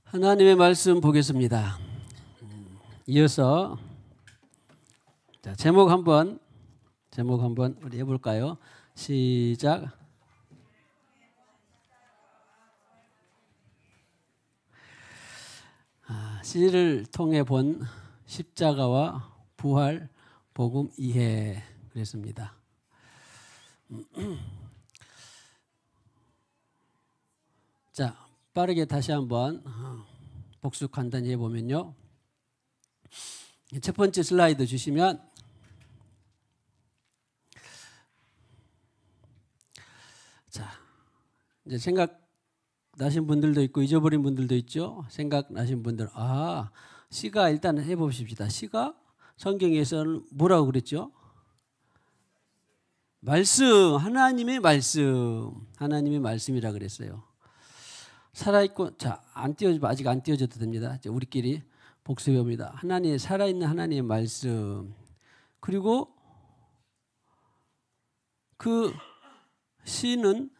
하나님의 말씀 보겠습니다. 이어서 자, 제목 한번 우리 해볼까요? 시작. 시를 통해 본 십자가와 부활 복음 이해 그랬습니다. 자, 빠르게 다시 한번 복습 간단히 해보면요. 첫 번째 슬라이드 주시면 자, 이제 생각나신 분들도 있고 잊어버린 분들도 있죠. 생각나신 분들 시가 일단 해봅시다. 시가 성경에서는 뭐라고 그랬죠? 말씀, 하나님의 말씀이라 그랬어요. 살아있고, 자, 아직 안 띄워져도 됩니다. 이제 우리끼리 복습해 봅니다. 살아있는 하나님의 말씀. 그리고 그 시는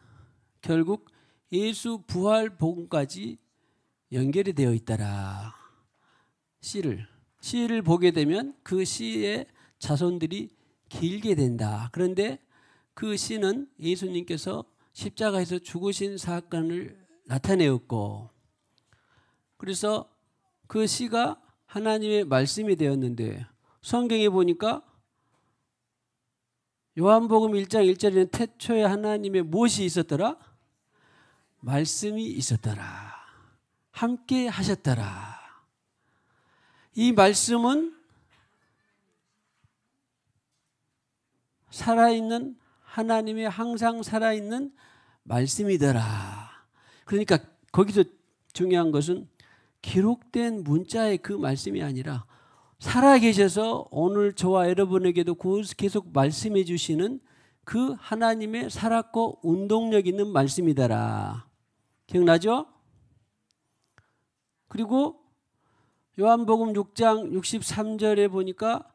결국 예수 부활 복음까지 연결이 되어 있더라. 시를 보게 되면 그 시의 자손들이 길게 된다. 그런데 그 시는 예수님께서 십자가에서 죽으신 사건을 나타내었고, 그래서 그 시가 하나님의 말씀이 되었는데, 성경에 보니까 요한복음 1장 1절에는 태초에 하나님의 무엇이 있었더라? 말씀이 있었더라. 함께 하셨더라. 이 말씀은 살아있는 하나님의 항상 살아있는 말씀이더라. 그러니까 거기서 중요한 것은 기록된 문자의 그 말씀이 아니라 살아계셔서 오늘 저와 여러분에게도 계속 말씀해 주시는 그 하나님의 살았고 운동력 있는 말씀이더라. 기억나죠? 그리고 요한복음 6장 63절에 보니까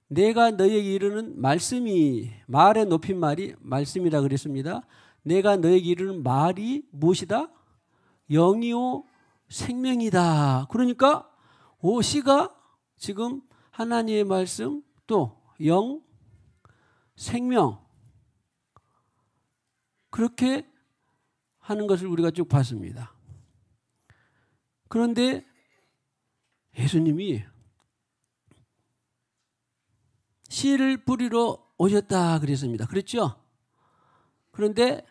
내가 너에게 이르는 말씀이, 말의 높임말이 말씀이라 그랬습니다. 내가 너에게 이르는 말이 무엇이다? 영이요 생명이다. 그러니까 시가 지금 하나님의 말씀, 또 영, 생명, 그렇게 하는 것을 우리가 쭉 봤습니다. 그런데 예수님이 씨를 뿌리러 오셨다 그랬습니다. 그렇죠? 그런데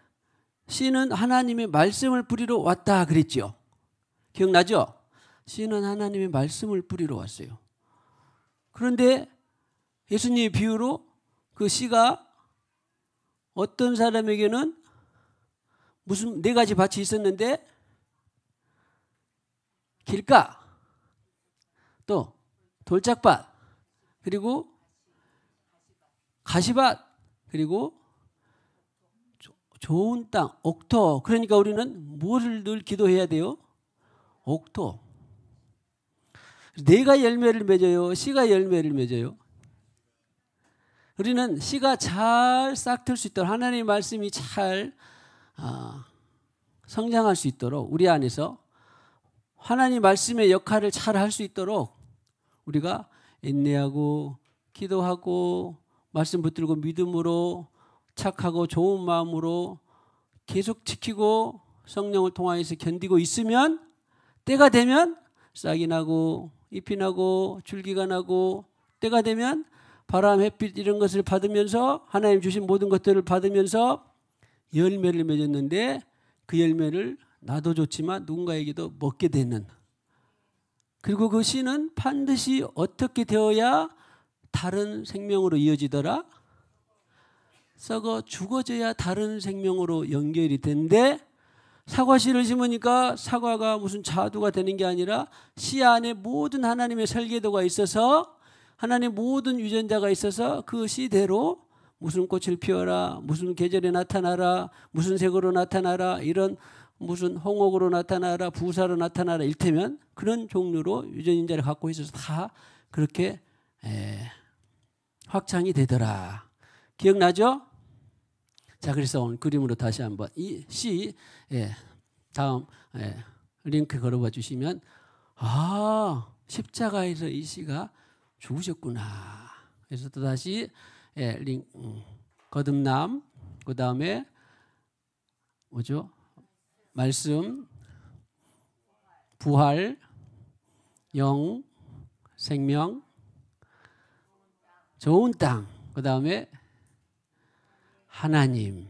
씨는 하나님의 말씀을 뿌리러 왔다 그랬죠. 기억나죠? 씨는 하나님의 말씀을 뿌리러 왔어요. 그런데 예수님의 비유로 그 씨가 어떤 사람에게는 무슨 4가지 밭이 있었는데 길가, 또 돌짝밭, 그리고 가시밭, 그리고 좋은 땅, 옥토. 그러니까 우리는 무엇을 늘 기도해야 돼요? 옥토. 내가 열매를 맺어요? 씨가 열매를 맺어요? 우리는 씨가 잘 싹틀 수 있도록, 하나님의 말씀이 잘 성장할 수 있도록, 우리 안에서 하나님 말씀의 역할을 잘 할 수 있도록 우리가 인내하고 기도하고 말씀 붙들고 믿음으로 착하고 좋은 마음으로 계속 지키고 성령을 통하여서 견디고 있으면 때가 되면 싹이 나고 잎이 나고 줄기가 나고, 때가 되면 바람, 햇빛 이런 것을 받으면서 하나님 주신 모든 것들을 받으면서 열매를 맺었는데, 그 열매를 나도 좋지만 누군가에게도 먹게 되는, 그리고 그 씨는 반드시 어떻게 되어야 다른 생명으로 이어지더라? 썩어 죽어져야 다른 생명으로 연결이 된대. 사과씨를 심으니까 사과가 무슨 자두가 되는 게 아니라 씨 안에 모든 하나님의 설계도가 있어서, 하나님의 모든 유전자가 있어서 그 씨대로 무슨 꽃을 피워라, 무슨 계절에 나타나라, 무슨 색으로 나타나라, 이런 무슨 홍옥으로 나타나라, 부사로 나타나라, 일테면 그런 종류로 유전자를 갖고 있어서 다 그렇게 확장이 되더라. 기억나죠? 자, 그래서 오늘 그림으로 다시 한번 이 씨 다음 링크 걸어봐 주시면 아 십자가에서 이 씨가 죽으셨구나. 그래서 또 다시 거듭남, 그 다음에 뭐죠? 말씀, 부활, 영, 생명, 좋은 땅, 그 다음에 하나님.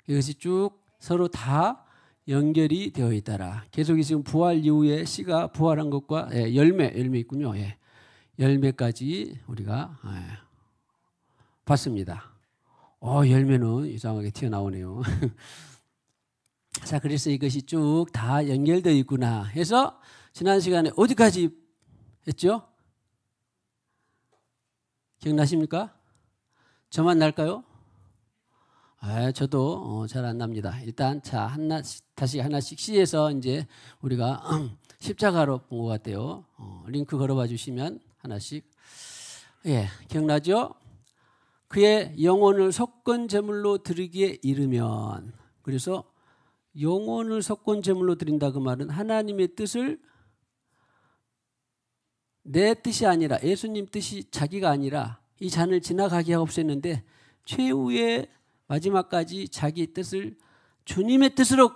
이것이 쭉 서로 다 연결이 되어 있더라. 계속 지금 부활 이후에 씨가 부활한 것과 열매 있군요. 열매까지 우리가 봤습니다. 열매는 이상하게 튀어나오네요. 자, 그래서 이것이 쭉 다 연결되어 있구나 해서 지난 시간에 어디까지 했죠? 기억나십니까? 저만 날까요? 저도 잘 안 납니다. 일단 자 다시 하나씩 C에서 이제 우리가 십자가로 본 것 같아요. 링크 걸어봐 주시면 하나씩. 기억나죠? 그의 영혼을 속건 제물로 드리기에 이르면, 그래서 영혼을 속건 제물로 드린다 그 말은 하나님의 뜻을 내 뜻이 아니라 예수님 뜻이 자기가 아니라 이 잔을 지나가게 없앴는데 최후의 마지막까지 자기 뜻을 주님의 뜻으로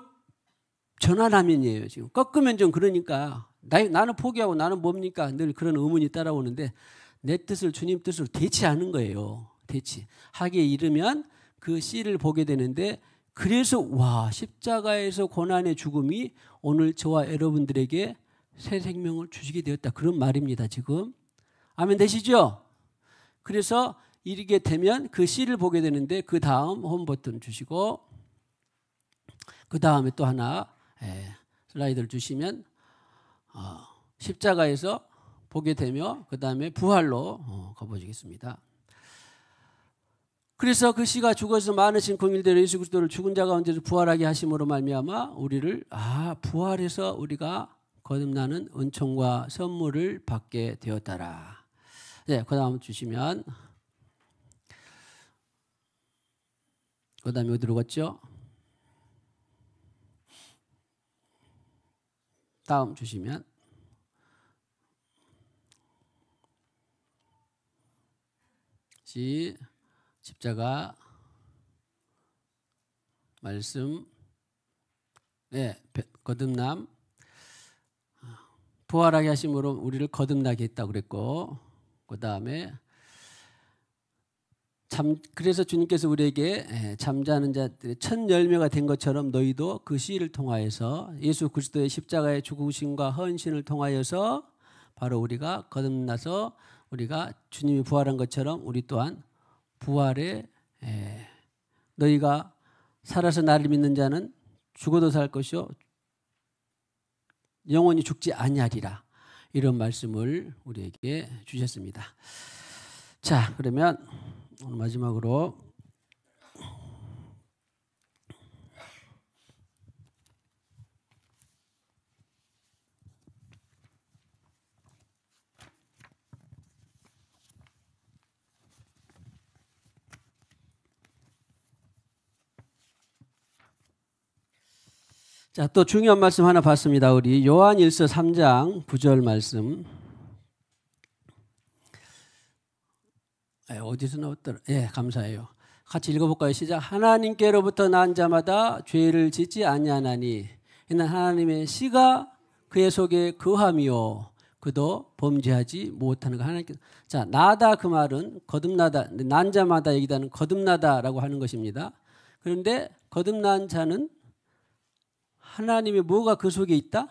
전환하면이에요. 지금 꺾으면 좀 그러니까 나는 포기하고 나는 뭡니까? 늘 그런 의문이 따라오는데 내 뜻을 주님 뜻으로 대치하는 거예요. 대치하기에 이르면 그 씨를 보게 되는데, 그래서 와 십자가에서 고난의 죽음이 오늘 저와 여러분들에게 새 생명을 주시게 되었다, 그런 말입니다. 지금 아멘 되시죠? 그래서 이르게 되면 그 씨를 보게 되는데 그 다음 홈 버튼 주시고 그 다음에 또 하나 슬라이드를 주시면 십자가에서 보게 되며 그 다음에 부활로 가보시겠습니다. 그래서 그 씨가 죽어서 많으신 공일대로 예수 그리스도를 죽은 자 가운데서 부활하게 하심으로 말미암아 우리를 부활해서 우리가 거듭나는 은총과 선물을 받게 되었더라. 그 다음 주시면 그 다음에 어디로 갔죠? 다음 주시면 십자가 말씀 거듭남 부활하게 하심으로 우리를 거듭나게 했다고 그랬고, 그 다음에 그래서 주님께서 우리에게 잠자는 자들의 첫 열매가 된 것처럼 너희도 그 씨를 통하여서 예수 그리스도의 십자가의 죽으심과 헌신을 통하여서 바로 우리가 거듭나서 우리가 주님이 부활한 것처럼 우리 또한 부활에 너희가 살아서 나를 믿는 자는 죽어도 살 것이요 영원히 죽지 아니하리라, 이런 말씀을 우리에게 주셨습니다. 자, 그러면 오늘 마지막으로 또 중요한 말씀 하나 봤습니다. 우리 요한일서 3장 9절 말씀. 어디서 나왔더라? 감사해요. 같이 읽어볼까요? 시작. 하나님께로부터 난 자마다 죄를 짓지 아니하나니 이는 하나님의 씨가 그의 속에 거함이요 그도 범죄하지 못하는 거. 하나님께서 나다 그 말은 거듭나다, 난 자마다 여기다는 거듭나다라고 하는 것입니다. 그런데 거듭난 자는 하나님의 뭐가 그 속에 있다?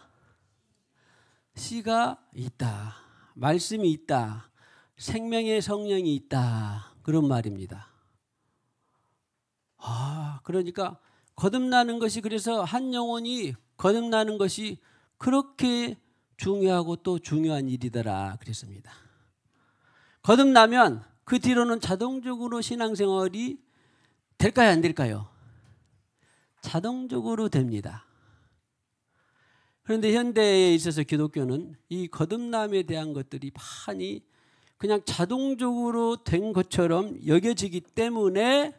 씨가 있다, 말씀이 있다, 생명의 성령이 있다, 그런 말입니다. 그러니까 거듭나는 것이, 그래서 한 영혼이 거듭나는 것이 그렇게 중요하고 또 중요한 일이더라 그랬습니다. 거듭나면 그 뒤로는 자동적으로 신앙생활이 될까요, 안 될까요? 자동적으로 됩니다. 그런데 현대에 있어서 기독교는 이 거듭남에 대한 것들이 많이 그냥 자동적으로 된 것처럼 여겨지기 때문에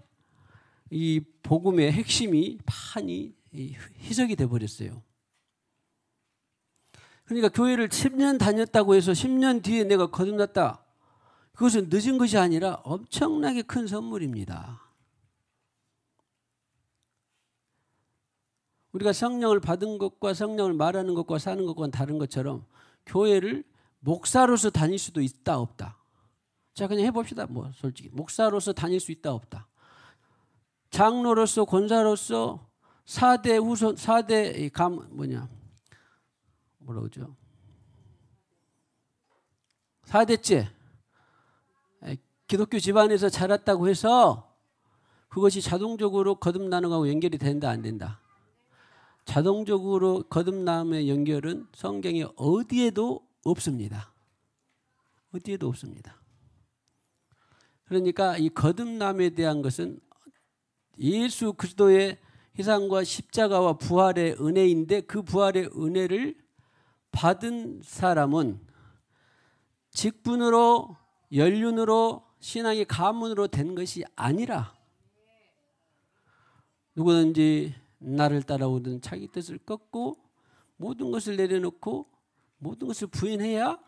이 복음의 핵심이 많이 희석이 돼 버렸어요. 그러니까 교회를 10년 다녔다고 해서 10년 뒤에 내가 거듭났다. 그것은 늦은 것이 아니라 엄청나게 큰 선물입니다. 우리가 성령을 받은 것과 성령을 말하는 것과 사는 것과는 다른 것처럼 교회를 목사로서 다닐 수도 있다 없다. 자, 그냥 해봅시다. 뭐 솔직히 목사로서 다닐 수 있다 없다. 장로로서 권사로서 4대 후손 4대 뭐라 그러죠? 4대째 기독교 집안에서 자랐다고 해서 그것이 자동적으로 거듭나는 거하고 연결이 된다 안 된다? 자동적으로 거듭남의 연결은 성경에 어디에도 없습니다. 어디에도 없습니다. 그러니까 이 거듭남에 대한 것은 예수 그리스도의 희생과 십자가와 부활의 은혜인데 그 부활의 은혜를 받은 사람은 직분으로 연륜으로 신앙의 가문으로 된 것이 아니라 누구든지 나를 따라오든 자기 뜻을 꺾고 모든 것을 내려놓고 모든 것을 부인해야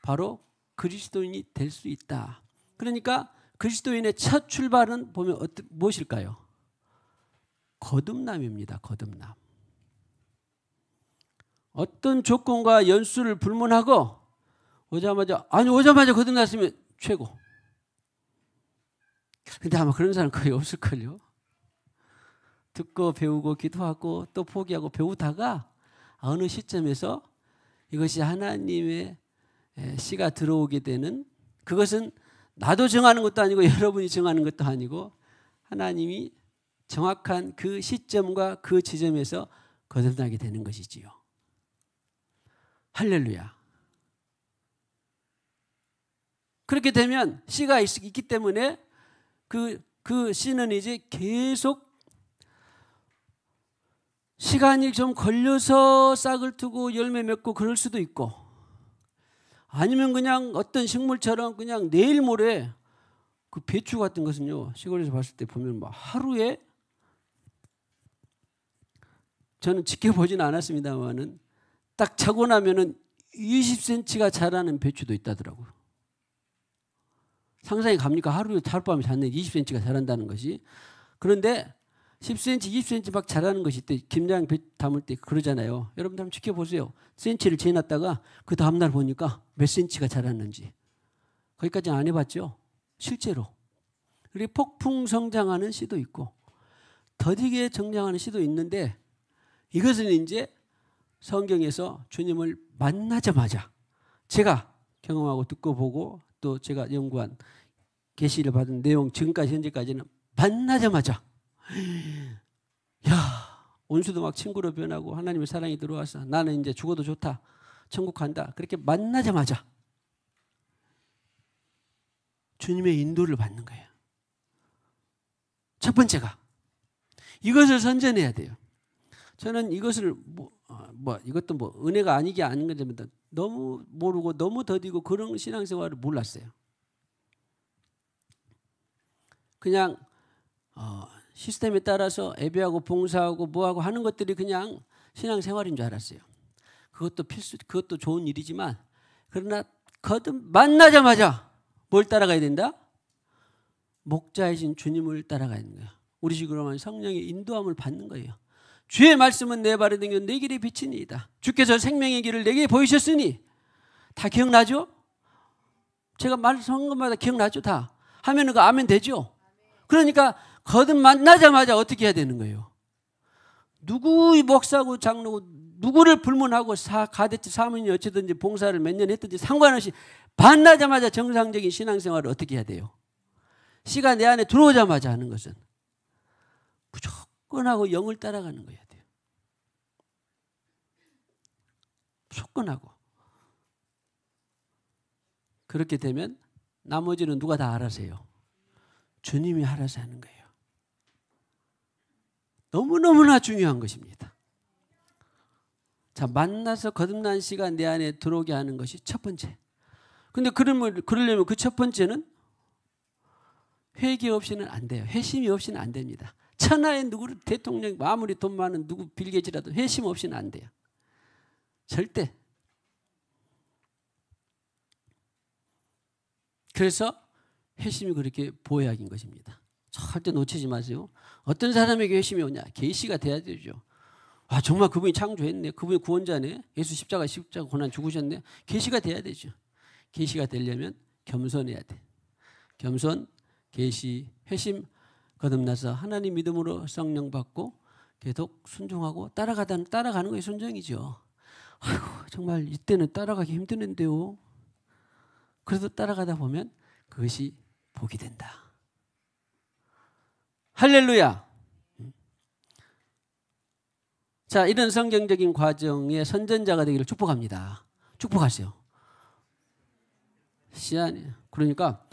바로 그리스도인이 될 수 있다. 그러니까 그리스도인의 첫 출발은 보면 무엇일까요? 거듭남입니다. 거듭남. 어떤 조건과 연수를 불문하고 오자마자 거듭났으면 최고. 근데 아마 그런 사람 거의 없을걸요. 듣고 배우고 기도하고 또 포기하고 배우다가 어느 시점에서 이것이 하나님의 씨가 들어오게 되는, 그것은 나도 정하는 것도 아니고 여러분이 정하는 것도 아니고 하나님이 정확한 그 시점과 그 지점에서 거듭나게 되는 것이지요. 할렐루야. 그렇게 되면 씨가 있기 때문에 그 씨는 이제 계속 시간이 좀 걸려서 싹을 트고 열매 맺고 그럴 수도 있고, 아니면 그냥 어떤 식물처럼 그냥 내일 모레, 그 배추 같은 것은요 시골에서 봤을 때 보면 막 하루에, 저는 지켜보지는 않았습니다만은 딱 자고 나면은 20cm가 자라는 배추도 있다더라고요. 상상이 갑니까? 하룻밤에 잤는데 20cm가 자란다는 것이. 그런데 10cm, 20cm 막 자라는 것이 있대. 김장 담을 때 그러잖아요. 여러분들 한번 지켜보세요. 센치를 재놨다가 그 다음날 보니까 몇 cm가 자랐는지. 거기까지는 안 해봤죠? 실제로. 그리고 폭풍 성장하는 씨도 있고 더디게 성장하는 씨도 있는데, 이것은 이제 성경에서 주님을 만나자마자, 제가 경험하고 듣고 보고 또 제가 연구한 계시를 받은 내용, 지금까지 현재까지는 만나자마자 야, 원수도 막 친구로 변하고 하나님의 사랑이 들어와서 나는 이제 죽어도 좋다, 천국 간다, 그렇게 만나자마자 주님의 인도를 받는 거예요. 첫 번째가 이것을 선전해야 돼요. 저는 이것을 이것도 은혜가 아니게 아닌 건데 너무 모르고 너무 더디고 그런 신앙생활을 몰랐어요. 그냥 시스템에 따라서 예배하고 봉사하고 뭐하고 하는 것들이 그냥 신앙생활인 줄 알았어요. 그것도 좋은 일이지만, 그러나 만나자마자 뭘 따라가야 된다? 목자이신 주님을 따라가야 되는 거예요. 우리 식으로 하면 성령의 인도함을 받는 거예요. 주의 말씀은 내 발에 등겨 내 길에 비치니이다. 주께서 생명의 길을 내게 보이셨으니. 다 기억나죠? 제가 말씀한 것마다 기억나죠? 다 하면 그 아멘 되죠? 그러니까 만나자마자 어떻게 해야 되는 거예요? 누구의 목사고 장로고 누구를 불문하고 가대치 사문이 어찌든지 봉사를 몇 년 했든지 상관없이 만나자마자 정상적인 신앙생활을 어떻게 해야 돼요? 씨가 내 안에 들어오자마자 하는 것은 무조건 하고 영을 따라가는 거야 돼요. 무조건 하고. 그렇게 되면 나머지는 누가 다 알아서 해요? 주님이 알아서 하는 거예요. 너무너무나 중요한 것입니다. 자, 만나서 거듭난 씨가 내 안에 들어오게 하는 것이 첫 번째. 근데 그러려면 그 첫 번째는 회개 없이는 안 돼요. 회심이 없이는 안 됩니다. 천하의 누구를 대통령 아무리 돈 많은 누구 빌 게이츠라도 회심 없이는 안 돼요. 절대. 그래서 회심이 그렇게 보약인 것입니다. 절대 놓치지 마세요. 어떤 사람에게 회심이 오냐? 계시가 돼야 되죠. 아, 정말 그분이 창조했네. 그분이 구원자네. 예수 십자가 고난 죽으셨네. 계시가 돼야 되죠. 계시가 되려면 겸손해야 돼. 겸손, 계시, 회심 거듭나서 하나님 믿음으로 성령 받고 계속 순종하고 따라가는 것이 순종이죠. 아이고, 정말 이때는 따라가기 힘드는데요. 그래도 따라가다 보면 그것이 복이 된다. 할렐루야. 자, 이런 성경적인 과정의 선전자가 되기를 축복합니다. 축복하세요. 시안이. 그러니까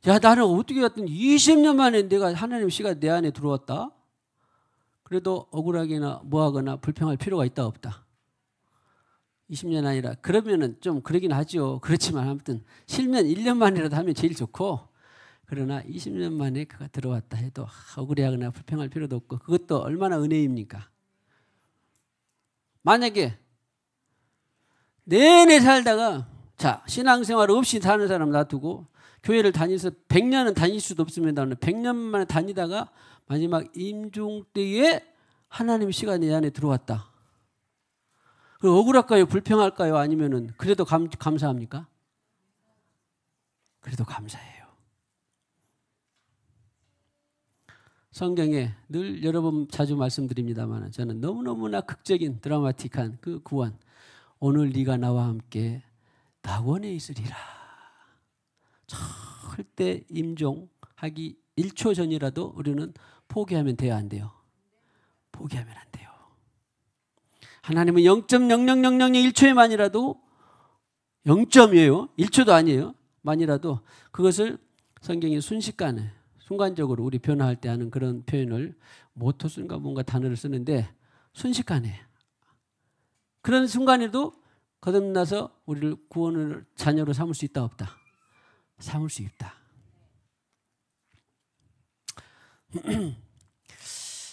야, 나는 어떻게 했더니 20년 만에 내가 하나님 씨가 내 안에 들어왔다. 그래도 억울하거나 뭐하거나 불평할 필요가 있다 없다. 20년 아니라 그러면은 좀 그러긴 하죠. 그렇지만 아무튼 실면 1년 만이라도 하면 제일 좋고, 그러나 20년 만에 그가 들어왔다 해도 억울해하거나 불평할 필요도 없고, 그것도 얼마나 은혜입니까? 만약에 내내 살다가 자, 신앙생활 없이 사는 사람 놔두고 교회를 다니서 100년은 다닐 수도 없으면 100년 만에 다니다가 마지막 임종 때에 하나님 씨가 내 안에 들어왔다. 그럼 억울할까요? 불평할까요? 아니면은 그래도 감사합니까? 그래도 감사해요. 성경에 늘 여러 번 자주 말씀드립니다만 저는 너무너무나 극적인 드라마틱한 그 구원, 오늘 네가 나와 함께 낙원에 있으리라. 절대 임종하기 1초 전이라도 우리는 포기하면 돼요, 안 돼요? 포기하면 안 돼요. 하나님은 0.00001초에만이라도 0점이에요. 1초도 아니에요. 만이라도 그것을 성경이 순식간에 순간적으로 우리 변화할 때 하는 그런 표현을 모토순간 뭔가 단어를 쓰는데 순식간에 그런 순간에도 거듭나서 우리를 구원을 자녀로 삼을 수 있다 없다? 삼을 수 있다.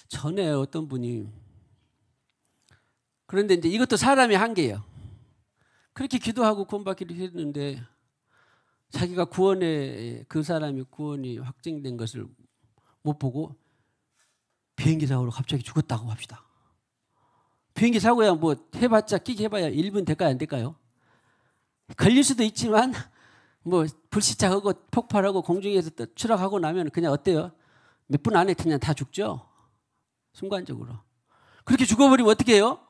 전에 어떤 분이, 그런데 이제 이것도 사람의 한계예요. 그렇게 기도하고 구원받기를 했는데 자기가 그 사람이 구원이 확정된 것을 못 보고 비행기 사고로 갑자기 죽었다고 합시다. 비행기 사고야 뭐 해봤자 끼게 해봐야 1분 될까요? 안 될까요? 걸릴 수도 있지만 뭐 불시착하고 폭발하고 공중에서 추락하고 나면 그냥 어때요? 몇 분 안에 그냥 다 죽죠? 순간적으로. 그렇게 죽어버리면 어떻게 해요?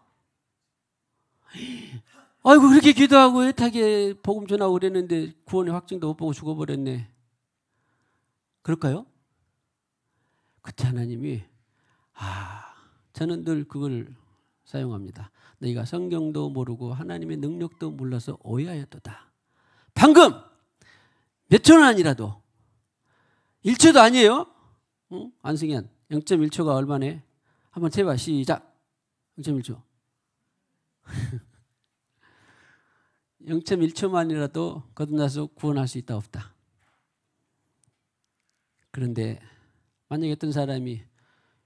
아이고, 그렇게 기도하고 애타게 복음 전하고 그랬는데 구원의 확증도 못 보고 죽어버렸네. 그럴까요? 그때 하나님이 저는 늘 그걸 사용합니다. 너희가 성경도 모르고 하나님의 능력도 몰라서 오해하였도다. 방금 몇 초는 아니라도 1초도 아니에요. 응? 안승현 0.1초가 얼마네? 한번 해봐. 시작. 0.1초. 0.1초만이라도 거듭나서 구원할 수 있다 없다. 그런데 만약에 어떤 사람이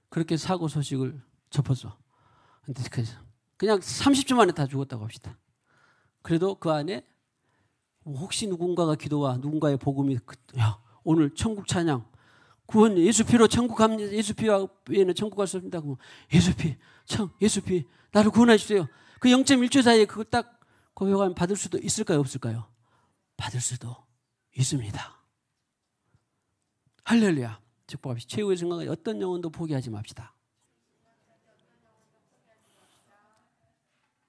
그렇게 사고 소식을 접었어. 그냥 30초 만에 다 죽었다고 합시다. 그래도 그 안에 혹시 누군가가 기도와 누군가의 복음이 야, 오늘 천국 찬양 구원 예수 피로 천국 갑니다. 예수 피 외에는 천국 갈 수 없습니다. 예수 피 나를 구원해 주세요. 그 0.1초 사이에 그걸 딱 고백하면 받을 수도 있을까요? 없을까요? 받을 수도 있습니다. 할렐루야. 축복합시다. 최후의 순간까지 어떤 영혼도 포기하지 맙시다.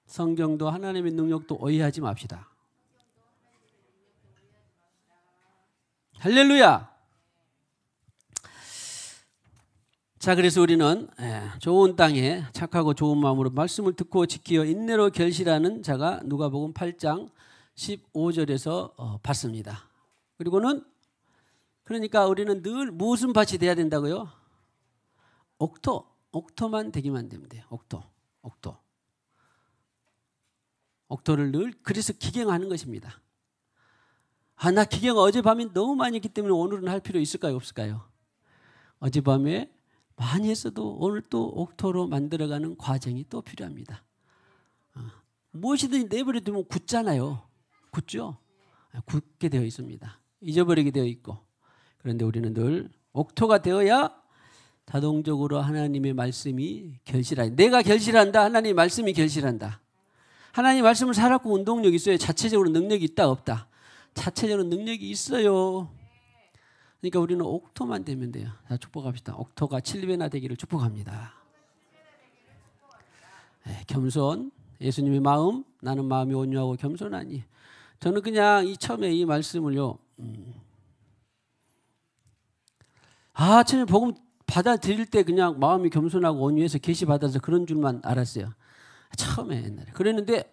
성경도 하나님의 능력도 오해하지 맙시다. 할렐루야. 자, 그래서 우리는 좋은 땅에 착하고 좋은 마음으로 말씀을 듣고 지키어 인내로 결실하는 자가 누가복음 8장 15절에서 봤습니다. 그리고는 그러니까 우리는 늘 무슨 밭이 돼야 된다고요? 옥토만 되기만 되면 돼요. 옥토를 늘 그래서 기경하는 것입니다. 나 기경 어젯밤에 너무 많이 했기 때문에 오늘은 할 필요 있을까요? 없을까요? 어젯밤에 많이 했어도 오늘 또 옥토로 만들어가는 과정이 또 필요합니다. 무엇이든지 내버려 두면 굳잖아요. 굳죠? 굳게 되어 있습니다. 잊어버리게 되어 있고, 그런데 우리는 늘 옥토가 되어야 자동적으로 하나님의 말씀이 결실한다. 내가 결실한다. 하나님의 말씀이 결실한다. 하나님 말씀을 살았고 운동력이 있어요. 자체적으로 능력이 있다 없다. 자체적으로 능력이 있어요. 그러니까 우리는 옥토만 되면 돼요. 자, 축복합시다. 옥토가 7배나 되기를 축복합니다. 네, 겸손, 예수님의 마음, 나는 마음이 온유하고 겸손하니. 저는 그냥 처음에 이 말씀을요. 처음에 복음 받아들일 때 그냥 마음이 겸손하고 온유해서 계시 받아서 그런 줄만 알았어요. 처음에 옛날에. 그랬는데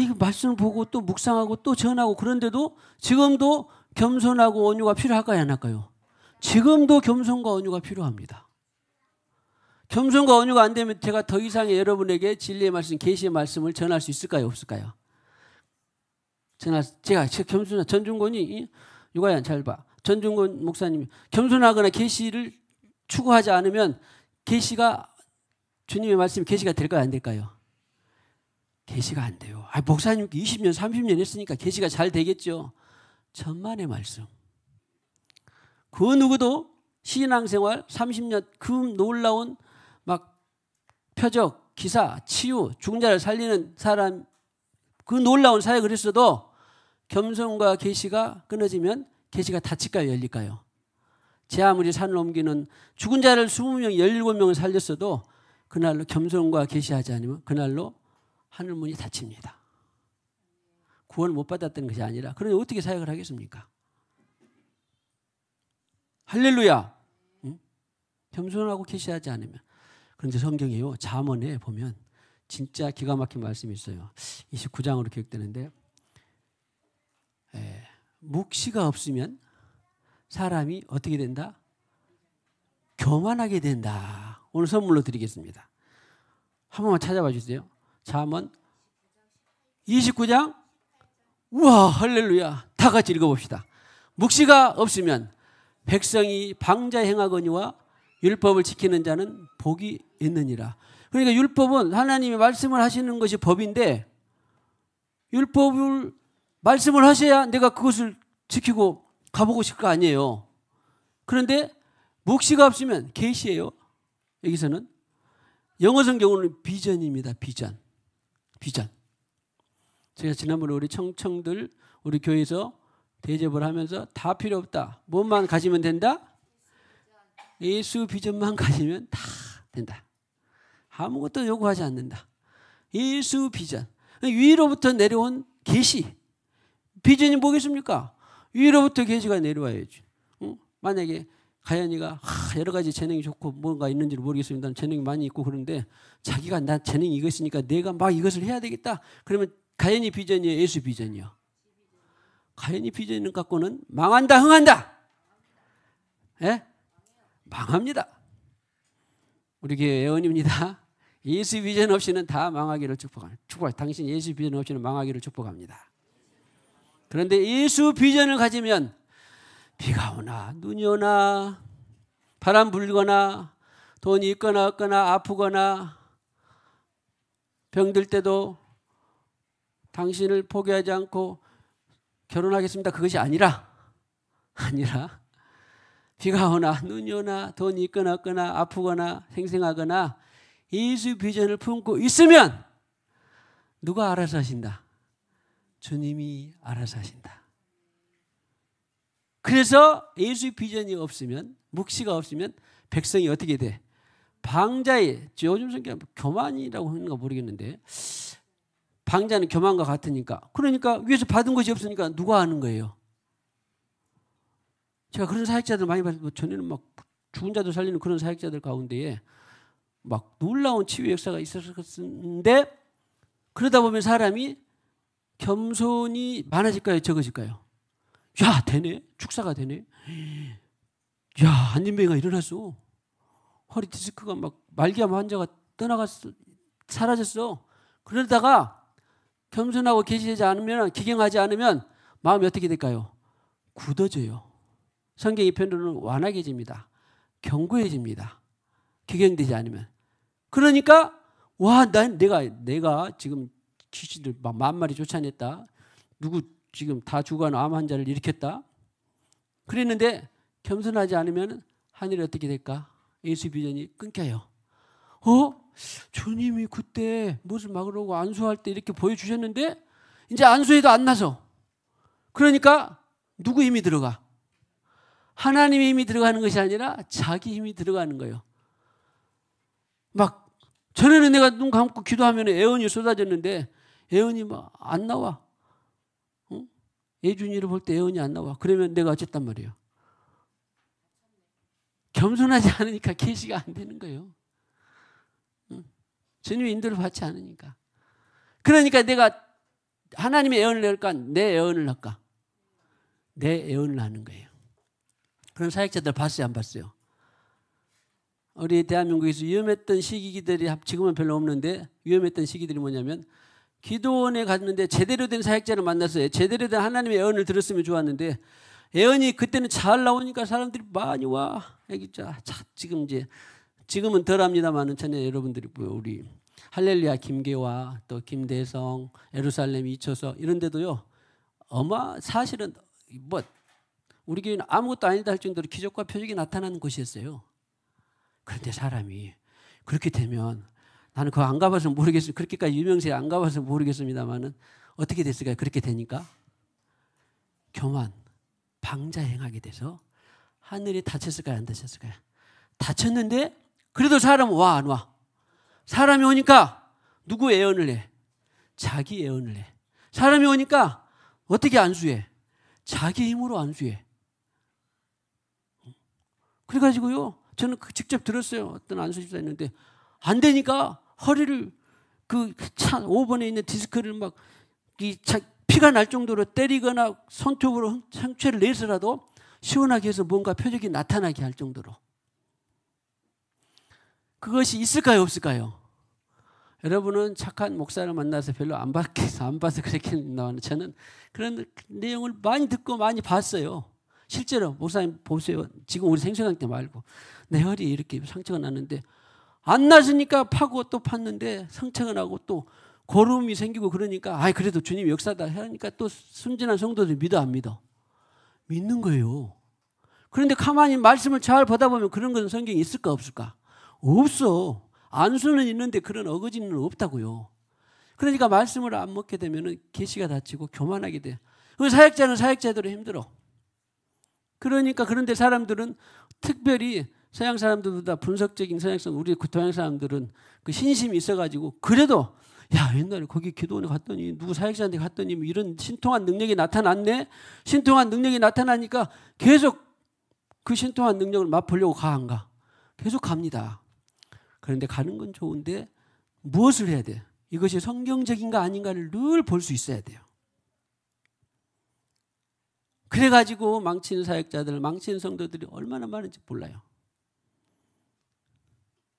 이거 말씀을 보고 또 묵상하고 또 전하고, 그런데도 지금도 겸손하고 온유가 필요할까요, 안 할까요? 지금도 겸손과 온유가 필요합니다. 겸손과 온유가 안 되면 제가 더 이상의 여러분에게 진리의 말씀, 계시의 말씀을 전할 수 있을까요, 없을까요? 제가 겸손한 전중권이, 유가연 잘 봐. 전중권 목사님이 겸손하거나 계시를 추구하지 않으면 계시가, 주님의 말씀이 계시가 될까요, 안 될까요? 계시가 안 돼요. 목사님 20년 30년 했으니까 계시가 잘 되겠죠. 천만의 말씀. 그 누구도 신앙생활 30년 그 놀라운 막 표적, 기사, 치유, 죽은 자를 살리는 사람, 그 놀라운 사역을 했어도 겸손과 계시가 끊어지면 계시가 닫힐까요, 열릴까요? 제 아무리 산을 옮기는 죽은 자를 20명, 17명을 살렸어도 그날로 겸손과 계시하지 않으면 그날로 하늘문이 닫힙니다. 구원을 못 받았던 것이 아니라, 그러니 어떻게 사역을 하겠습니까? 할렐루야. 응? 겸손하고 계시하지 않으면. 그런데 성경에요, 잠언에 보면 진짜 기가 막힌 말씀이 있어요. 29장으로 기억되는데, 묵시가 없으면 사람이 어떻게 된다? 교만하게 된다. 오늘 선물로 드리겠습니다. 한 번만 찾아봐 주세요. 잠언 29장. 우와, 할렐루야. 다 같이 읽어봅시다. 묵시가 없으면 백성이 방자에 행하거니와 율법을 지키는 자는 복이 있느니라. 그러니까 율법은 하나님이 말씀을 하시는 것이 법인데, 율법을 말씀을 하셔야 내가 그것을 지키고 가보고 싶을 거 아니에요. 그런데 묵시가 없으면 계시예요. 여기서는 영어 성경으로는 비전입니다. 비전. 제가 지난번에 우리 청청들 우리 교회에서 대접을 하면서 다 필요 없다. 뭐만 가지면 된다? 예수 비전만 가지면 다 된다. 아무것도 요구하지 않는다. 예수 비전. 위로부터 내려온 계시. 비전이 뭐겠습니까? 위로부터 계시가 내려와야지. 만약에 가연이가 여러 가지 재능이 좋고 뭔가 있는지를 모르겠습니다. 재능이 많이 있고 그런데 자기가 나 재능이 이거 있으니까 내가 막 이것을 해야 되겠다. 그러면 가연이 비전이에요, 예수 비전이요? 가연이 비전을 갖고는 망한다, 흥한다. 예? 망합니다. 우리 교회 예언입니다. 예수 비전 없이는 다 망하기를 축복합니다. 당신 예수 비전 없이는 망하기를 축복합니다. 그런데 예수 비전을 가지면 비가 오나 눈이 오나 바람 불거나 돈이 있거나 없거나 아프거나 병들 때도 당신을 포기하지 않고 결혼하겠습니다. 그것이 아니라 비가 오나 눈이 오나 돈이 있거나 없거나 아프거나 생생하거나 예수 비전을 품고 있으면 누가 알아서 하신다? 주님이 알아서 하신다. 그래서 예수 비전이 없으면, 묵시가 없으면 백성이 어떻게 돼? 방자에, 요즘 성경 교만이라고 하는가 모르겠는데, 방자는 교만과 같으니까, 그러니까 위에서 받은 것이 없으니까 누가 하는 거예요? 제가 그런 사역자들 많이 봤어요. 전에는 막 죽은 자도 살리는 그런 사역자들 가운데에 막 놀라운 치유 역사가 있었는데, 그러다 보면 사람이 겸손이 많아질까요, 적어질까요? 야, 되네. 축사가 되네. 야, 안진뱅이가 일어났어. 허리 디스크가 막 말기암 환자가 떠나갔어. 사라졌어. 그러다가 겸손하고 계시지 않으면, 기경하지 않으면 마음이 어떻게 될까요? 굳어져요. 성경의 표현으로는 완악해집니다. 견고해집니다. 기경되지 않으면. 그러니까 내가 지금 귀신들 막 10,000마리 쫓아냈다. 누구 지금 다 죽어가는 암 환자를 일으켰다. 그랬는데 겸손하지 않으면 하늘이 어떻게 될까? 예수 비전이 끊겨요. 주님이 그때 무엇을 막으려고 안수할 때 이렇게 보여주셨는데 이제 안수해도 안 나서. 그러니까 누구 힘이 들어가? 하나님의 힘이 들어가는 것이 아니라 자기 힘이 들어가는 거예요. 막 전에는 내가 눈 감고 기도하면 애언이 쏟아졌는데 애언이 막 안 나와. 예준이를 볼 때 애언이 안 나와. 그러면 내가 어쨌단 말이에요. 겸손하지 않으니까 계시가 안 되는 거예요. 주님의 인도를 받지 않으니까. 그러니까 내가 하나님의 애언을 할까? 내 애언을 할까? 내 애언을 하는 거예요. 그런 사역자들 봤어요? 안 봤어요? 우리 대한민국에서 위험했던 시기들이 지금은 별로 없는데 위험했던 시기들이 뭐냐면 기도원에 갔는데 제대로 된 사역자를 만났어요. 제대로 된 하나님의 애언을 들었으면 좋았는데 애언이 그때는 잘 나오니까 사람들이 많이 와. 지금은 덜합니다만은 전에 여러분들이 우리 할렐루야 김계와 또 김대성, 예루살렘 이초서 이런 데도요. 사실은 우리 교회는 아무것도 아니다 할 정도로 기적과 표적이 나타나는 곳이었어요. 그런데 사람이 그렇게 되면 나는 그거 안 가봐서 모르겠어요. 그렇게까지 유명세에 안 가봐서 모르겠습니다만은 어떻게 됐을까요? 그렇게 되니까 교만, 방자 행하게 돼서 하늘이 닫혔을까요? 안 닫혔을까요? 닫혔는데 그래도 사람은 와 안 와? 사람이 오니까 누구 애언을 해? 자기 애언을 해. 사람이 오니까 어떻게 안수해? 자기 힘으로 안수해. 그래가지고요. 저는 직접 들었어요. 어떤 안수 집사 있는데 안 되니까 허리를 그 차 5번에 있는 디스크를 막 피가 날 정도로 때리거나 손톱으로 상처를 내서라도 시원하게 해서 뭔가 표적이 나타나게 할 정도로. 그것이 있을까요? 없을까요? 여러분은 착한 목사를 만나서 별로 안 봐서 그렇게 나왔는데 저는 그런 내용을 많이 듣고 많이 봤어요. 실제로 목사님 보세요. 지금 우리 생생한 때 말고 내 허리에 이렇게 상처가 났는데 안 났으니까 파고 또 팠는데 상처가 나고 또 고름이 생기고 그러니까 그래도 주님 역사다 하니까 또 순진한 성도들이 믿어 안 믿어? 믿는 거예요. 그런데 가만히 말씀을 잘 보다 보면 그런 것은 성경에 있을까 없을까? 없어. 안수는 있는데 그런 어거지는 없다고요. 그러니까 말씀을 안 먹게 되면 계시가 닫히고 교만하게 돼. 그 사역자는 사역자대로 힘들어. 그러니까 그런데 사람들은 특별히 서양 사람들보다 분석적인 서양성 우리 동양 사람들은 그 신심이 있어가지고 그래도 옛날에 거기 기도원에 갔더니 누구 사역자한테 갔더니 뭐 이런 신통한 능력이 나타났네. 신통한 능력이 나타나니까 계속 그 신통한 능력을 맛보려고 안 가? 계속 갑니다. 그런데 가는 건 좋은데 무엇을 해야 돼? 이것이 성경적인가 아닌가를 늘 볼 수 있어야 돼요. 그래가지고 망치는 사역자들, 망치는 성도들이 얼마나 많은지 몰라요.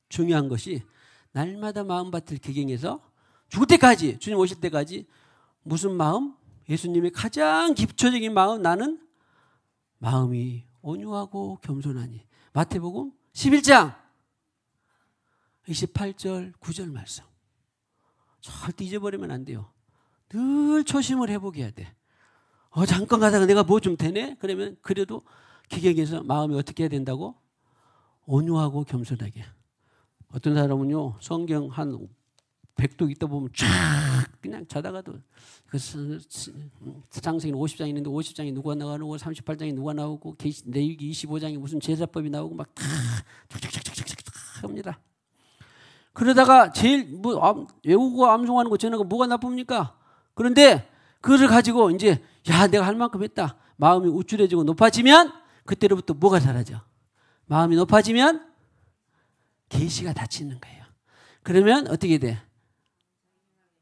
중요한 것이 날마다 마음밭을 기경해서 죽을 때까지, 주님 오실 때까지 무슨 마음? 예수님의 가장 기초적인 마음, 나는 마음이 온유하고 겸손하니. 마태복음 11장 28절 9절 말씀. 절대 잊어버리면 안 돼요. 늘 초심을 회복해야 돼. 잠깐 가다가 내가 뭐 좀 되네? 그러면 그래도 기경해서 마음이 어떻게 해야 된다고? 온유하고 겸손하게. 어떤 사람은요, 성경 한 100독 있다 보면 쫙 그냥 자다가도 창세기 50장 있는데 50장이 누가 나가고 38장이 누가 나오고 레위기 25장이 무슨 제사법이 나오고 막 다 쫙쫙쫙쫙쫙 합니다. 그러다가 제일 외우고 암송하는 거 전에가 뭐가 나쁩니까? 그런데 그것을 가지고 이제 내가 할 만큼 했다. 마음이 우쭐해지고 높아지면 그때로부터 뭐가 사라져? 마음이 높아지면 계시가 닫히는 거예요. 그러면 어떻게 돼?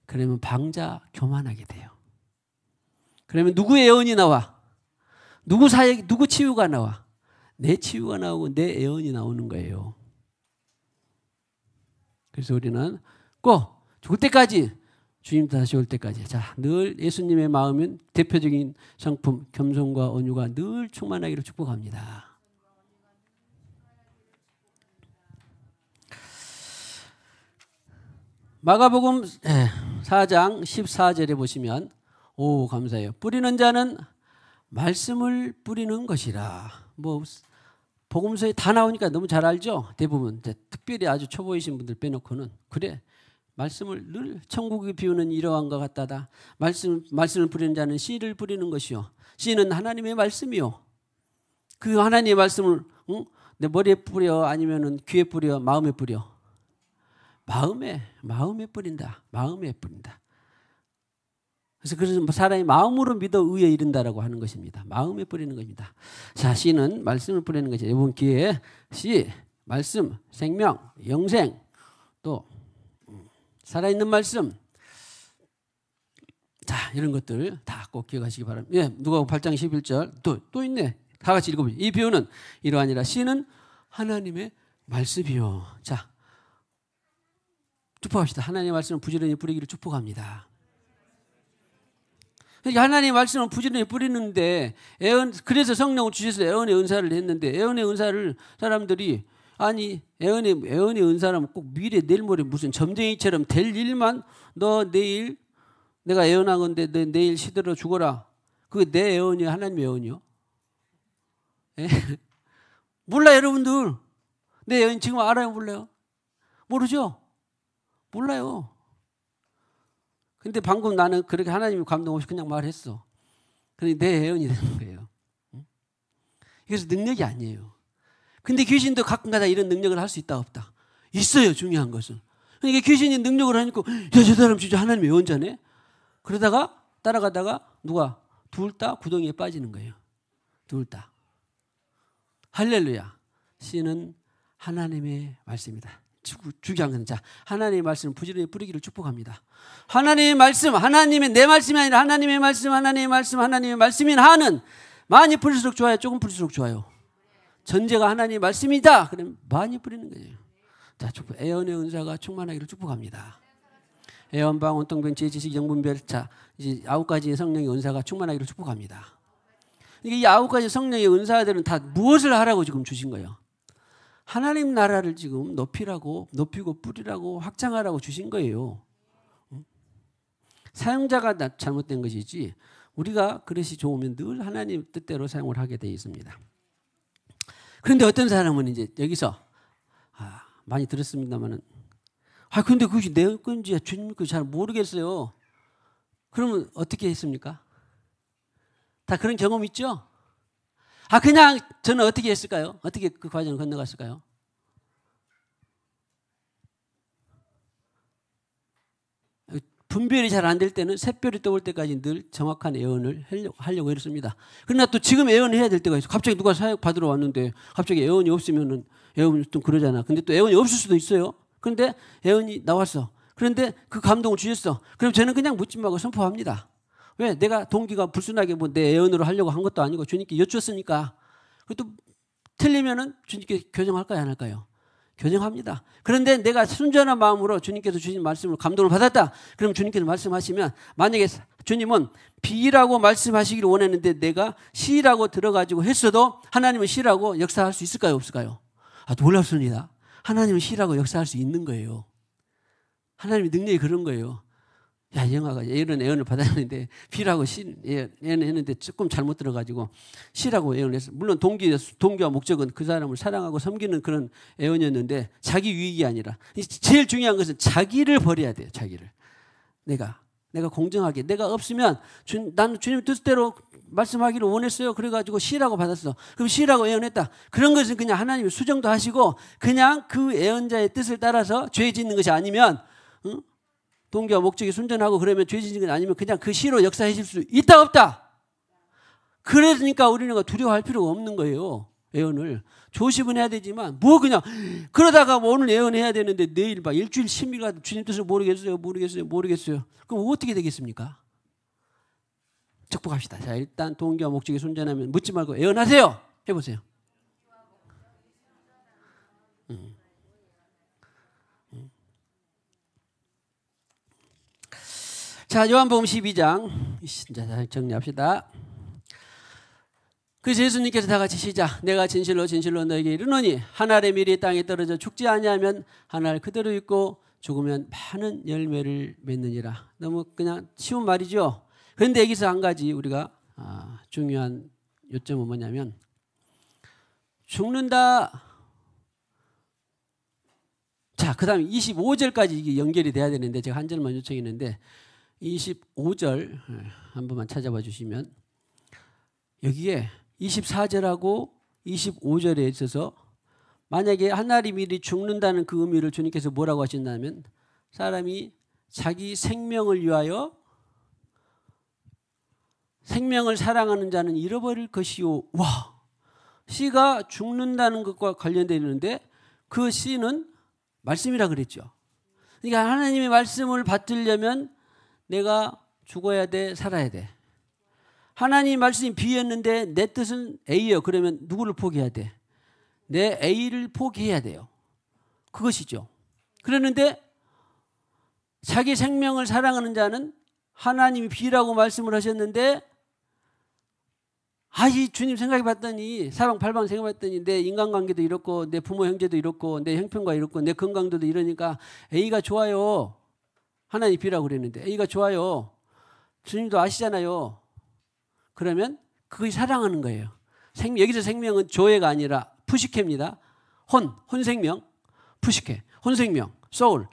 그러면 방자 교만하게 돼요. 그러면 누구의 애언이 나와? 누구 치유가 나와? 내 치유가 나오고 내 애언이 나오는 거예요. 그래서 우리는 꼭 죽을 때까지, 주님 다시 올 때까지, 늘 예수님의 마음은 대표적인 성품 겸손과 온유가 늘 충만하기를 축복합니다. 마가복음 4장 14절에 보시면 감사해요. 뿌리는 자는 말씀을 뿌리는 것이라. 뭐 복음서에 다 나오니까 너무 잘 알죠. 대부분 특별히 아주 초보이신 분들 빼놓고는 그래. 말씀을 늘 천국의 비유는 이러한 것 같다다. 말씀을 뿌리는 자는 씨를 뿌리는 것이요. 씨는 하나님의 말씀이요. 그 하나님의 말씀을 내 머리에 뿌려 아니면은 귀에 뿌려 마음에 뿌려. 마음에 뿌린다. 마음에 뿌린다. 그래서 사람이 마음으로 믿어 의에 이른다라고 하는 것입니다. 마음에 뿌리는 것입니다. 자, 씨는 말씀을 뿌리는 것이죠. 이번 기회에 씨, 말씀, 생명, 영생, 또 살아있는 말씀. 자, 이런 것들 다 꼭 기억하시기 바랍니다. 예, 누가복음 8장 11절 또 있네. 다 같이 읽어보죠. 이 비유는 이러하니라. 씨는 하나님의 말씀이요. 자, 축복합시다. 하나님의 말씀은 부지런히 뿌리기를 축복합니다. 그러니까 하나님의 말씀을 부지런히 뿌리는데 그래서 성령을 주셔서 애언의 은사를 했는데 애언의 은사를 사람들이 아니 애언의 은사라면 꼭 미래 내일 모레 무슨 점쟁이처럼 될 일만 너 내일 내가 애언한 건데 너 내일 시들어 죽어라. 그게 내 애언이요 하나님의 애언이요? 예? 몰라요 여러분들. 내 애언 지금 알아요 몰라요? 모르죠? 몰라요. 근데 방금 나는 그렇게 하나님이 감동 없이 그냥 말했어. 그런데 내 애언이 되는 거예요. 그래서 능력이 아니에요. 근데 귀신도 가끔가다 이런 능력을 할 수 있다 없다? 있어요. 중요한 것은. 그러니까 귀신이 능력을 하니까 야, 저 사람 진짜 하나님의 애언자네? 그러다가 따라가다가 누가? 둘 다 구덩이에 빠지는 거예요. 둘 다. 할렐루야. 씨는 하나님의 말씀이다. 중요한 건 자, 하나님의 말씀을 부지런히 뿌리기를 축복합니다. 하나님의 말씀, 하나님의 내 말씀이 아니라 하나님의 말씀, 하나님의 말씀, 하나님의 말씀인 하는 많이 뿌릴수록 좋아요? 조금 뿌릴수록 좋아요? 전제가 하나님의 말씀이다. 그럼 많이 뿌리는 거예요. 자, 축복. 애언의 은사가 충만하기를 축복합니다. 애언, 방언, 통변, 지혜, 지식, 영분별. 자, 이제 9가지의 성령의 은사가 충만하기를 축복합니다. 이 9가지 성령의 은사들은 다 무엇을 하라고 지금 주신 거예요? 하나님 나라를 지금 높이고 뿌리라고 확장하라고 주신 거예요. 사용자가 잘못된 것이지 우리가 그릇이 좋으면 늘 하나님 뜻대로 사용을 하게 되어 있습니다. 그런데 어떤 사람은 이제 여기서 많이 들었습니다만은 근데 그것이 내 건지 주님 건지 잘 모르겠어요. 그러면 어떻게 했습니까? 다 그런 경험 있죠? 그냥 저는 어떻게 했을까요? 어떻게 그 과정을 건너갔을까요? 분별이 잘 안 될 때는 샛별이 떠올 때까지 늘 정확한 애언을 하려고 했습니다. 그러나 또 지금 애언을 해야 될 때가 있어. 갑자기 누가 사역 받으러 왔는데 갑자기 애언이 없으면은 애언이 좀 그러잖아. 근데 또 애언이 없을 수도 있어요. 그런데 애언이 나왔어. 그런데 그 감동을 주셨어. 그럼 저는 그냥 묻지 말고 선포합니다. 왜? 내가 동기가 불순하게 뭐 내 애언으로 하려고 한 것도 아니고 주님께 여쭈었으니까. 그리고 또 틀리면은 주님께 교정할까요? 안 할까요? 교정합니다. 그런데 내가 순전한 마음으로 주님께서 주신 말씀을 감동을 받았다. 그럼 주님께서 말씀하시면 만약에 주님은 B라고 말씀하시기를 원했는데 내가 C라고 들어가지고 했어도 하나님은 C라고 역사할 수 있을까요? 없을까요? 놀랍습니다. 하나님은 C라고 역사할 수 있는 거예요. 하나님의 능력이 그런 거예요. 야, 영화가 이런 애언을 받았는데 B라고 애언을 했는데 조금 잘못 들어가지고 C라고 애언을 했어. 물론 동기와 목적은 그 사람을 사랑하고 섬기는 그런 애언이었는데 자기 유익이 아니라 제일 중요한 것은 자기를 버려야 돼요. 자기를. 내가 공정하게 내가 없으면 나는 주님 뜻대로 말씀하기를 원했어요. 그래가지고 C라고 받았어. 그럼 C라고 애언했다. 그런 것은 그냥 하나님이 수정도 하시고 그냥 그 애언자의 뜻을 따라서 죄 짓는 것이 아니면 동기와 목적이 순전하고 그러면 죄 짓는 건 아니면 그냥 그 C로 역사해 줄 수 있다 없다. 그러니까 우리는 두려워할 필요가 없는 거예요. 애언을 조심은 해야 되지만 뭐 그냥 그러다가 뭐 오늘 애언해야 되는데 내일 막 일주일 10일 가도 주님 뜻을 모르겠어요. 그럼 어떻게 되겠습니까? 축복합시다. 자, 일단 동기와 목적이 순전하면 묻지 말고 애언하세요. 해보세요. 자, 요한복음 12장 자, 정리합시다. 그래서 예수님께서 다 같이 시작. 내가 진실로 진실로 너에게 이르노니 한 알의 밀이 땅에 떨어져 죽지 아니하면 한 알 그대로 있고 죽으면 많은 열매를 맺느니라. 너무 그냥 쉬운 말이죠. 그런데 여기서 한 가지 우리가 중요한 요점은 뭐냐면 죽는다. 자, 그 다음에 25절까지 이게 연결이 돼야 되는데 제가 한 절만 요청했는데 25절 한 번만 찾아봐 주시면 여기에 24절하고 25절에 있어서 만약에 하나님 일이 죽는다는 그 의미를 주님께서 뭐라고 하신다면 사람이 자기 생명을 위하여 생명을 사랑하는 자는 잃어버릴 것이요. 와, 씨가 죽는다는 것과 관련되어 있는데 그 씨는 말씀이라 그랬죠. 그러니까 하나님의 말씀을 받으려면 내가 죽어야 돼, 살아야 돼. 하나님 말씀이 B였는데 내 뜻은 A요. 그러면 누구를 포기해야 돼? 내 A를 포기해야 돼요. 그것이죠. 그러는데 자기 생명을 사랑하는 자는 하나님이 B라고 말씀을 하셨는데 이 주님 생각해봤더니 사방팔방 생각해봤더니 내 인간관계도 이렇고 내 부모 형제도 이렇고 내 형편과 이렇고 내 건강도 이러니까 A가 좋아요. 하나님 B라고 그랬는데 A가 좋아요. 주님도 아시잖아요. 그러면 그것이 사랑하는 거예요. 여기서 생명은 조회가 아니라 푸시케입니다. 혼생명, 푸시케, 혼생명, 소울,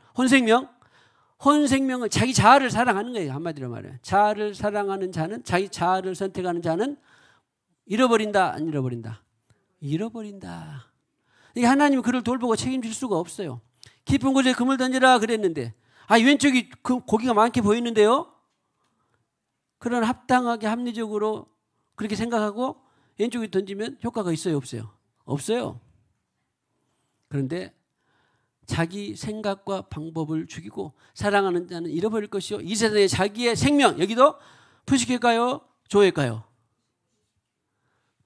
혼생명은 자기 자아를 사랑하는 거예요. 한마디로 말해요. 자아를 사랑하는 자는 자기 자아를 선택하는 자는 잃어버린다, 안 잃어버린다? 잃어버린다. 이게 하나님이 그를 돌보고 책임질 수가 없어요. 깊은 곳에 금을 던지라 그랬는데 왼쪽이 고기가 많게 보이는데요. 그런 합당하게 합리적으로 그렇게 생각하고 왼쪽에 던지면 효과가 있어요, 없어요? 없어요. 그런데 자기 생각과 방법을 죽이고 사랑하는 자는 잃어버릴 것이요. 이 세상에 자기의 생명, 여기도 푸시킬까요? 조일까요?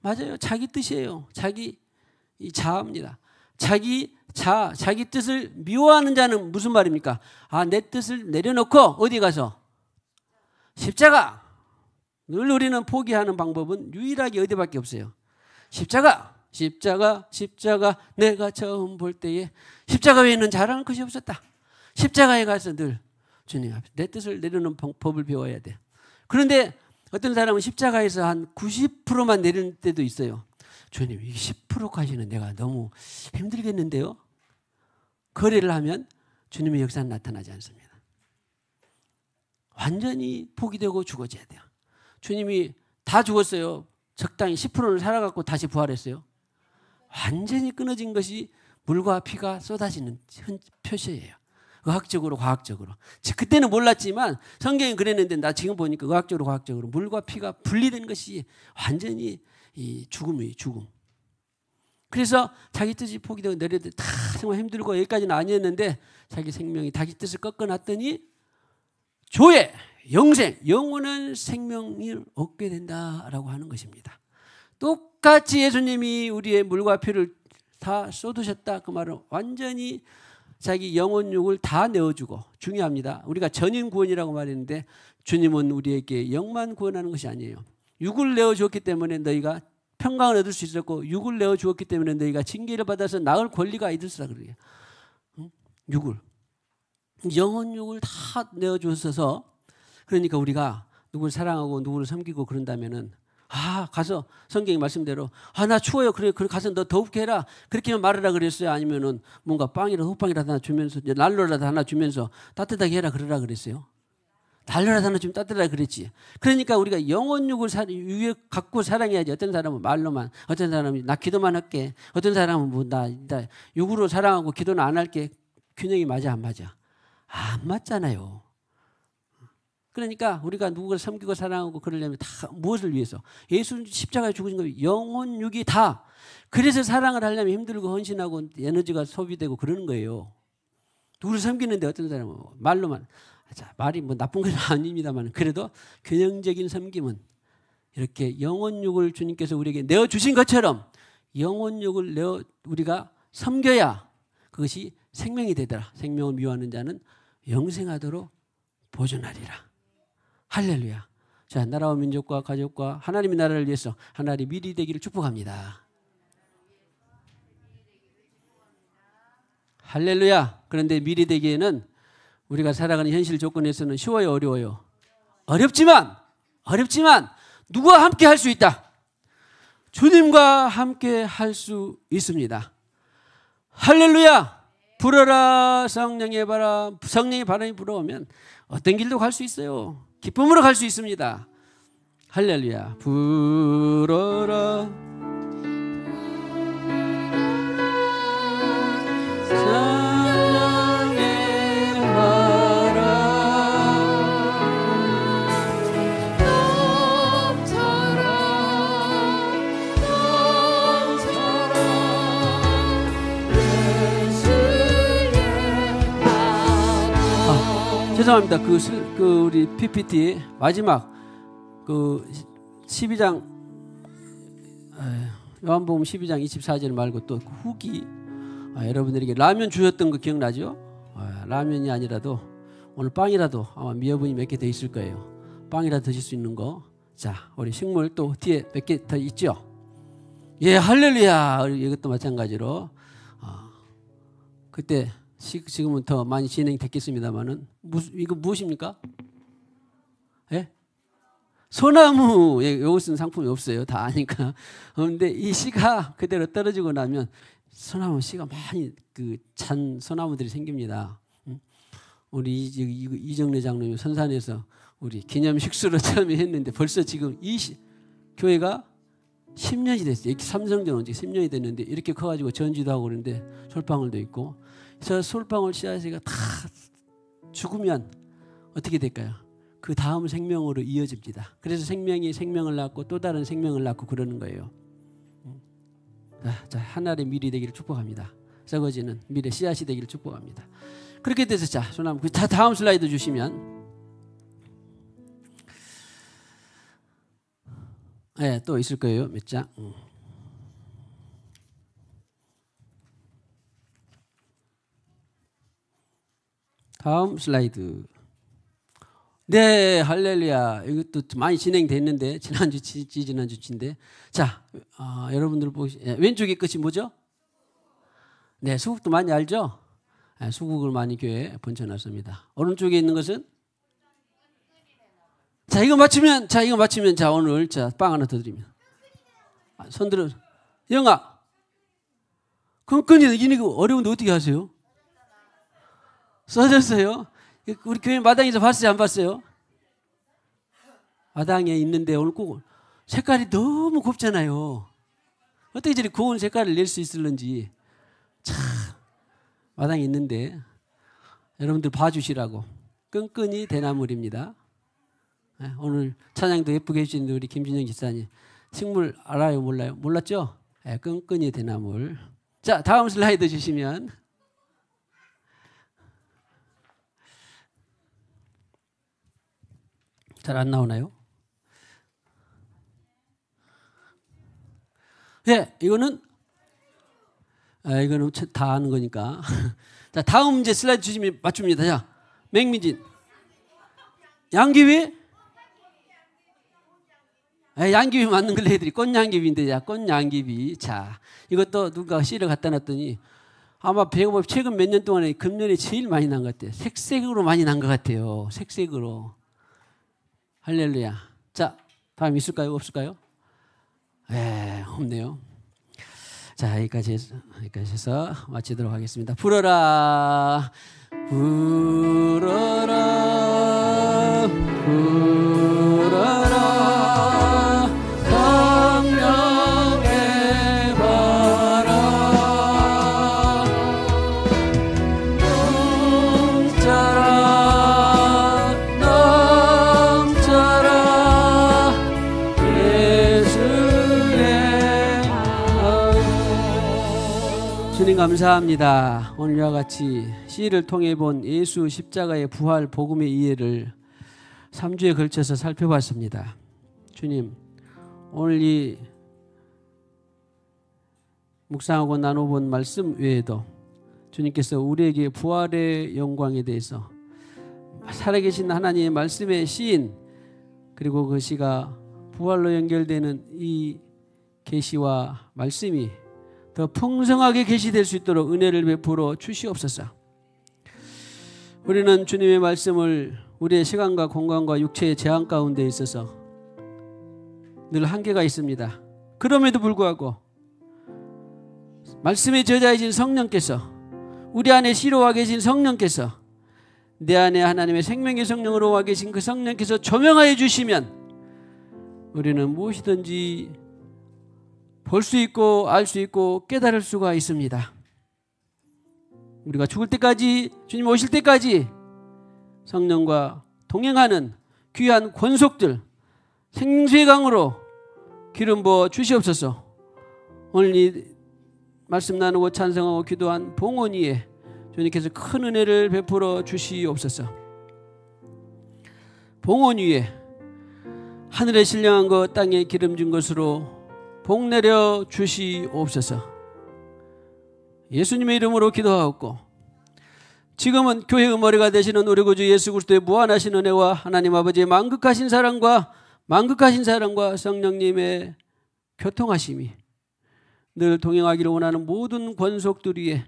맞아요. 자기 뜻이에요. 자기 자아입니다. 자기 뜻을 미워하는 자는 무슨 말입니까? 내 뜻을 내려놓고 어디 가서? 십자가. 늘 우리는 포기하는 방법은 유일하게 어디밖에 없어요. 십자가. 내가 처음 볼 때에 십자가 외에는 자랑할 것이 없었다. 십자가에 가서 늘 주님 앞에 내 뜻을 내려놓는 법을 배워야 돼. 그런데 어떤 사람은 십자가에서 한 90%만 내리는 때도 있어요. 주님, 이 10%까지는 내가 너무 힘들겠는데요. 거래를 하면 주님의 역사는 나타나지 않습니다. 완전히 포기되고 죽어져야 돼요. 주님이 다 죽었어요. 적당히 10%를 살아갖고 다시 부활했어요. 완전히 끊어진 것이 물과 피가 쏟아지는 표시예요. 의학적으로 과학적으로. 그때는 몰랐지만 성경이 그랬는데 나 지금 보니까 의학적으로 과학적으로 물과 피가 분리된 것이 완전히 죽음이에요. 죽음. 그래서 자기 뜻이 포기되고 내려도 다 정말 힘들고 여기까지는 아니었는데 자기 생명이 자기 뜻을 꺾어놨더니 조회, 영생, 영원한 생명을 얻게 된다라고 하는 것입니다. 똑같이 예수님이 우리의 물과 피를 다 쏟으셨다. 그 말은 완전히 자기 영혼육을 다 내어주고 중요합니다. 우리가 전인 구원이라고 말했는데 주님은 우리에게 영만 구원하는 것이 아니에요. 육을 내어주었기 때문에 너희가 평강을 얻을 수 있었고 육을 내어주었기 때문에 너희가 징계를 받아서 나을 권리가 있으리라 그래요. 육을. 영혼육을 다 내어주셔서 그러니까 우리가 누구를 사랑하고 누구를 섬기고 그런다면은 가서 성경의 말씀대로 나 추워요. 그래 가서 너 더웁게 해라. 그렇게만 말하라 그랬어요. 아니면은 뭔가 빵이라도 호빵이라도 하나 주면서 난로라도 하나 주면서 따뜻하게 해라 그러라 그랬어요. 난로라도 하나 주면 따뜻하게 그랬지. 그러니까 우리가 영혼육을 갖고 사랑해야지. 어떤 사람은 말로만, 어떤 사람은 나 기도만 할게. 어떤 사람은 나 육으로 사랑하고 기도는 안 할게. 균형이 맞아 안 맞아? 안 맞잖아요. 그러니까 우리가 누구를 섬기고 사랑하고 그러려면 다 무엇을 위해서? 예수 십자가에 죽으신 거예요. 영혼, 육이 다. 그래서 사랑을 하려면 힘들고 헌신하고 에너지가 소비되고 그러는 거예요. 누구를 섬기는데 어떤 사람은 말로만. 말이 나쁜 건 아닙니다만 그래도 균형적인 섬김은 이렇게 영혼, 육을 주님께서 우리에게 내어주신 것처럼 영혼, 육을 우리가 섬겨야 그것이 생명이 되더라. 생명을 미워하는 자는 영생하도록 보존하리라. 할렐루야. 자, 나라와 민족과 가족과 하나님의 나라를 위해서 하나님 미리 되기를 축복합니다. 할렐루야. 그런데 미리 되기에는 우리가 살아가는 현실 조건에서는 쉬워요, 어려워요? 어렵지만 누구와 함께 할 수 있다? 주님과 함께 할 수 있습니다. 할렐루야! 불어라 성령의 바람. 성령의 바람이 불어오면 어떤 길도 갈 수 있어요. 기쁨으로 갈 수 있습니다. 할렐루야. 불어라 성령의 바람 죄송합니다. 우리 PPT 마지막 12장 요한복음 12장 24절 말고 또 후기 여러분들에게 라면 주셨던 거 기억나죠? 라면이 아니라도 오늘 빵이라도 아마 미여분이 몇 개 더 있을 거예요. 빵이라도 드실 수 있는 거. 자, 우리 식물 또 뒤에 몇 개 더 있죠? 예, 할렐루야. 이것도 마찬가지로 그때 지금은 더 많이 진행됐겠습니다만은 이거 무엇입니까? 예? 소나무. 예, 이것은 상품이 없어요. 다 아니까. 그런데 이 씨가 그대로 떨어지고 나면 소나무 씨가 많이 찬 소나무들이 생깁니다. 우리 이정래 장로님 선산에서 우리 기념 식수로 처음에 했는데 벌써 지금 교회가 10년이 됐어요. 이렇게 삼성전 온 지 10년이 됐는데 이렇게 커가지고 전지도 하고 그러는데 솔방울도 있고. 저 솔방울 씨앗이가 다 죽으면 어떻게 될까요? 그 다음 생명으로 이어집니다. 그래서 생명이 생명을 낳고 또 다른 생명을 낳고 그러는 거예요. 자, 하늘의 밀이 되기를 축복합니다. 썩어지는 밀의 씨앗이 되기를 축복합니다. 그렇게 돼서 자, 소나무 다음 슬라이드 주시면 네, 또 있을 거예요. 몇 장. 다음 슬라이드. 네, 할렐루야. 이것도 많이 진행됐는데 지난주인데 자, 여러분들 왼쪽의 끝이 뭐죠? 네, 수국도 많이 알죠? 네, 수국을 많이 교회에 번쳐놨습니다. 오른쪽에 있는 것은 자, 이거 맞추면 자, 오늘 빵 하나 더 드립니다. 손 들어. 영아, 끈끈이 이거 어려운데 어떻게 하세요? 써졌어요? 우리 교회 마당에서 봤어요? 안 봤어요? 마당에 있는데 오늘 꼭 색깔이 너무 곱잖아요. 어떻게 저리 고운 색깔을 낼 수 있을런지 참 마당에 있는데 여러분들 봐주시라고 끈끈이 대나물입니다. 오늘 찬양도 예쁘게 해주시는데 우리 김진영 집사님 식물 알아요? 몰라요? 몰랐죠? 끈끈이 대나물. 자, 다음 슬라이드 주시면 잘 안 나오나요? 예, 이거는 다 아는 거니까. 자, 다음 문제 슬라이드 주시면 맞춥니다. 자, 맹민진. 양귀비? 양귀비 맞는 걸로 해드리. 꽃양귀비인데, 자, 꽃양귀비. 자, 이것도 누가 씨를 갖다 놨더니 아마 배고파 최근 몇 년 동안에 금년에 제일 많이 난 것 같아요. 색색으로 많이 난 것 같아요. 색색으로. 할렐루야. 자, 다음 있을까요? 없을까요? 없네요. 자, 여기까지 해서 마치도록 하겠습니다. 불어라, 불어라, 불어라, 성령의 바람, 넘쳐라, 예수의 주님 감사합니다. 오늘과 같이 시를 통해 본 예수 십자가의 부활 복음의 이해를 3주에 걸쳐서 살펴봤습니다. 주님, 오늘 이 묵상하고 나눠본 말씀 외에도 주님께서 우리에게 부활의 영광에 대해서 살아계신 하나님의 말씀의 시인, 그리고 그 시가 부활로 연결되는 이 계시와 말씀이 더 풍성하게 계시될 수 있도록 은혜를 베풀어 주시옵소서. 우리는 주님의 말씀을 우리의 시간과 공간과 육체의 제한 가운데 있어서 늘 한계가 있습니다. 그럼에도 불구하고 말씀의 저자이신 성령께서, 우리 안에 시로와 계신 성령께서, 내 안에 하나님의 생명의 성령으로 와 계신 그 성령께서 조명하여 주시면 우리는 무엇이든지 볼 수 있고 알 수 있고 깨달을 수가 있습니다. 우리가 죽을 때까지, 주님 오실 때까지 성령과 동행하는 귀한 권속들 생수의 강으로 기름 부어 주시옵소서. 오늘 이 말씀 나누고 찬송하고 기도한 봉헌 위에 주님께서 큰 은혜를 베풀어 주시옵소서. 봉헌 위에 하늘에 신령한 것 땅에 기름진 것으로 복 내려 주시옵소서. 예수님의 이름으로 기도하옵고, 지금은 교회의 머리가 되시는 우리 구주 예수 그리스도의 무한하신 은혜와 하나님 아버지의 만극하신 사랑과 성령님의 교통하심이 늘 동행하기를 원하는 모든 권속들 위에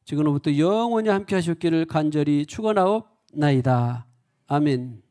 지금부터 영원히 함께 하셨기를 간절히 축원하옵나이다. 아멘.